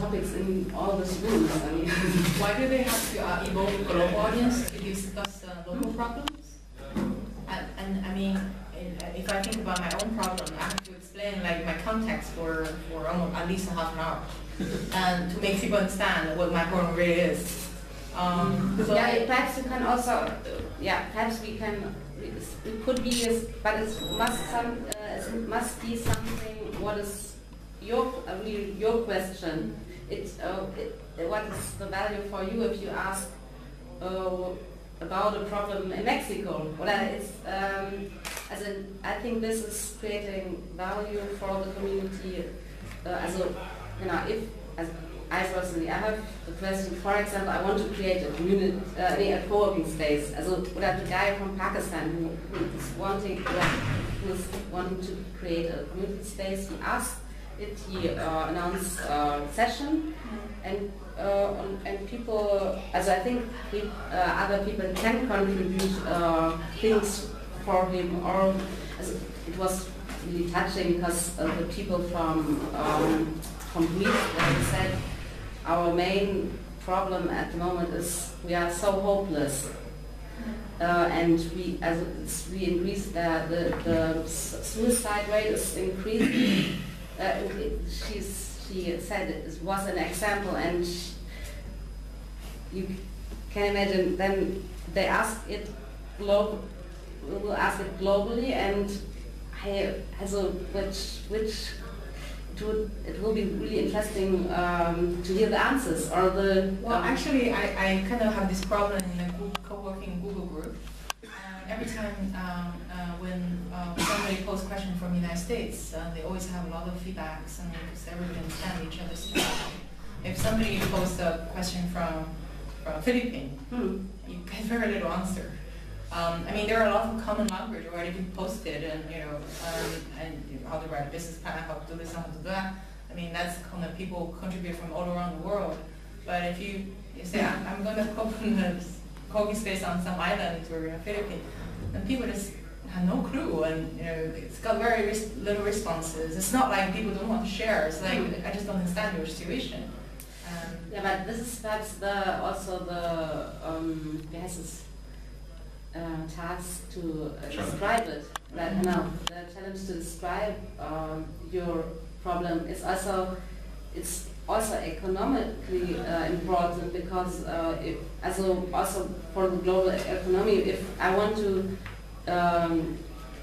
topics in all these rooms. I mean, why do they have to involve a global audience to discuss local problems? And I mean, if I think about my own problem, I have to explain like my context for almost at least half an hour, and to make people understand what my problem really is. So yeah, perhaps you can also, perhaps we can. It could be, but it must be something. What is your question? What is the value for you if you ask about a problem in Mexico? Well, I think this is creating value for the community. I personally, I have the question. For example, I want to create a community, a co-working space. The guy from Pakistan who is wanting to create a community space. He asked it. He announced a session, and people. I think other people can contribute things for him. Or it was really touching because the people from Greece said, our main problem at the moment is we are so hopeless, and we increase the suicide rate is increasing. She said it was an example, and you can imagine. Then they ask it we'll ask it globally, and it will be really interesting to hear the answers or the. Well, actually, I kind of have this problem in the co-working Google group. Every time when somebody posts questions from the United States, they always have a lot of feedbacks, and because everybody understands each other's situation. If somebody posts a question from Philippines, you get very little answer. I mean, there are a lot of common language already been posted, and how to write a business plan, how to do this, how to do that. I mean, that's kind of people contribute from all around the world. But if you say, I'm going to open a co-working space on some island or in the Philippines, and people just have no clue, and it's got very little responses. It's not like people don't want to share. It's like I just don't understand your situation. Yeah, but this is perhaps also the task to describe it. The challenge to describe your problem is also economically important, because also for the global economy, if I want to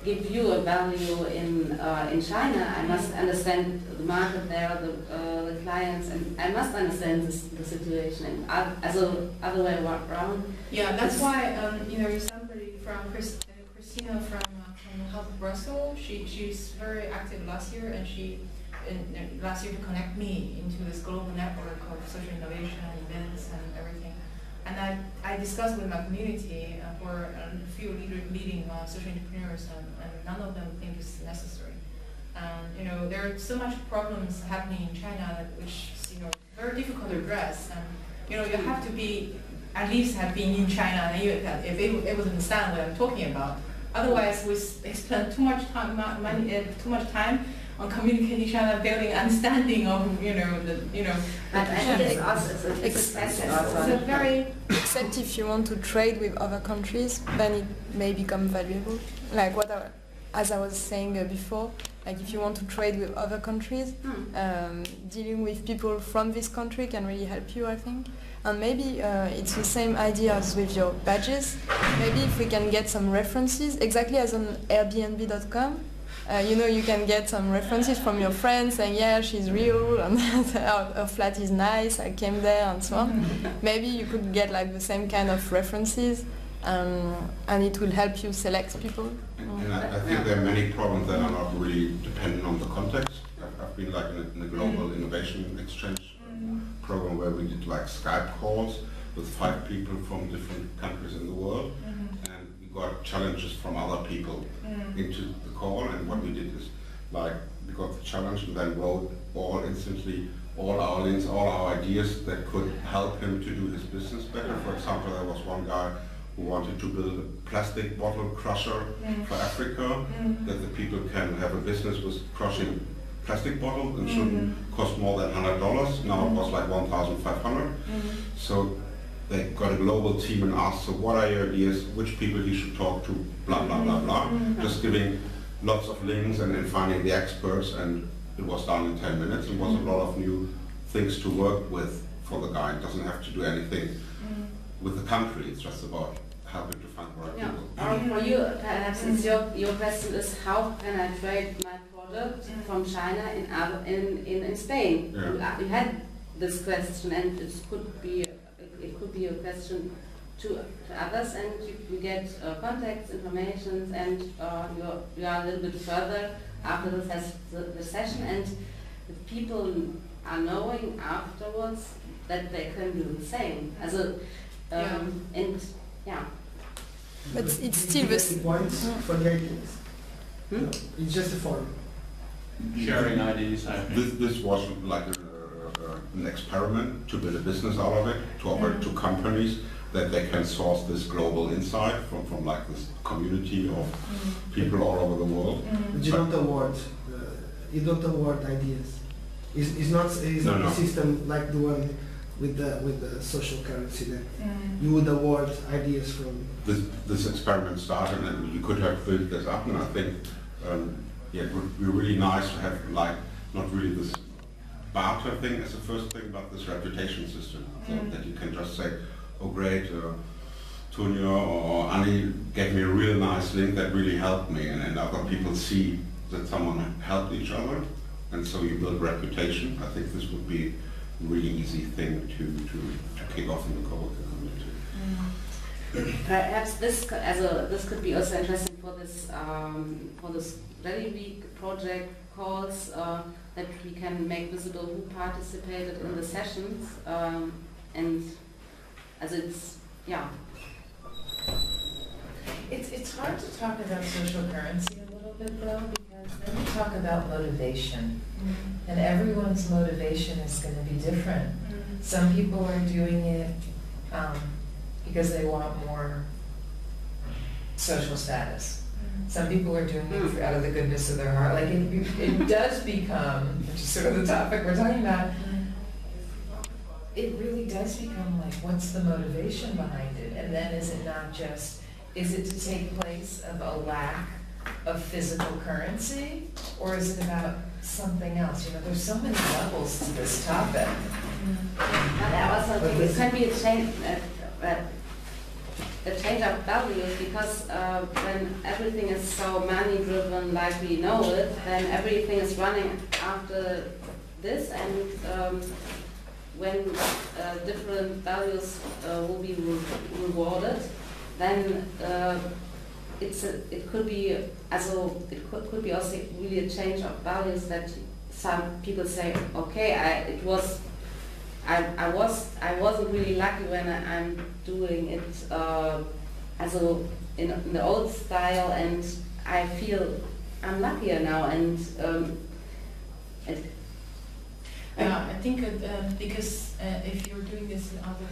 give you a value in China, I must understand the market there, the clients, and I must understand the situation. And other way around. Yeah, that's why somebody from Christina from Health Brussels. She's very active last year, and last year to connect me into this global network of social innovation events and everything. And I discussed with my community for a few leading social entrepreneurs, and none of them think it's necessary. There are so much problems happening in China which is very difficult to address. And you have to be at least have been in China and if able to understand what I'm talking about. Otherwise, we spend too much time, on communicating each other, building understanding of But I think it's also it's very. Except if you want to trade with other countries, then it may become valuable. Like as I was saying before, like if you want to trade with other countries, dealing with people from this country can really help you, I think. And maybe it's the same idea as with your badges. Maybe if we can get some references, exactly as on Airbnb.com, you can get some references from your friends saying, yeah, she's real, and her flat is nice, I came there, and so on. Maybe you could get like the same kind of references, and it will help you select people. And I think there are many problems that are not really dependent on the context. I've been like in a global innovation exchange program where we did like Skype calls with 5 people from different countries in the world, and we got challenges from other people into the call, and what we did is like we got the challenge and then wrote instantly all our links, all our ideas that could help him to do his business better. For example, there was one guy who wanted to build a plastic bottle crusher for Africa, that the people can have a business with crushing plastic bottle and shouldn't cost more than $100. Now it was like 1,500. So they got a global team and asked, so what are your ideas, which people he should talk to, blah, blah, blah, blah. Just giving lots of links and finding the experts, and it was done in 10 minutes. It was a lot of new things to work with for the guy. It doesn't have to do anything with the country. It's just about helping to find the right people. For you, perhaps it's your question is, how can I trade my product from China in Spain? Yeah. You had this question, and it could be a question to others, and you get contacts, information, and you are a little bit further after the session, and the people are knowing afterwards that they can do the same. And yeah. But it's still the same. Points for the ideas. No, it's just a forum. Sharing ideas, I think. This was like an experiment to build a business out of it, to offer it to companies that they can source this global insight from like this community of people all over the world. But you don't award. You don't award ideas. It's not a system like the one with the social currency that you would award ideas from. This experiment started, and you could have built this up, and I think it would be really nice to have like not really this barter thing as the first thing, but this reputation system, so that you can just say, oh great, Durieu or Anni gave me a real nice link that really helped me, and other people see that someone helped each other, and so you build reputation. I think this would be a really easy thing to kick off in the co-working community. Perhaps this could be also interesting for this Rally Week project calls, that we can make visible who participated in the sessions, and as it's It's hard to talk about social currency a little bit though, because then we talk about motivation, and everyone's motivation is going to be different. Some people are doing it because they want more social status. Some people are doing it out of the goodness of their heart. Like it does become, which is sort of the topic we're talking about, it really does become like, what's the motivation behind it? And then is it not just, is it to take place of a lack of physical currency, or is it about something else? You know, there's so many levels to this topic. But I also think it can be a change of values, because when everything is so money-driven like we know it, then everything is running after this, and when different values will be rewarded, then it could be also really a change of values, that some people say, okay, I wasn't really lucky when I'm doing it in the old style, and I feel I'm luckier now, and I think because if you're doing this in other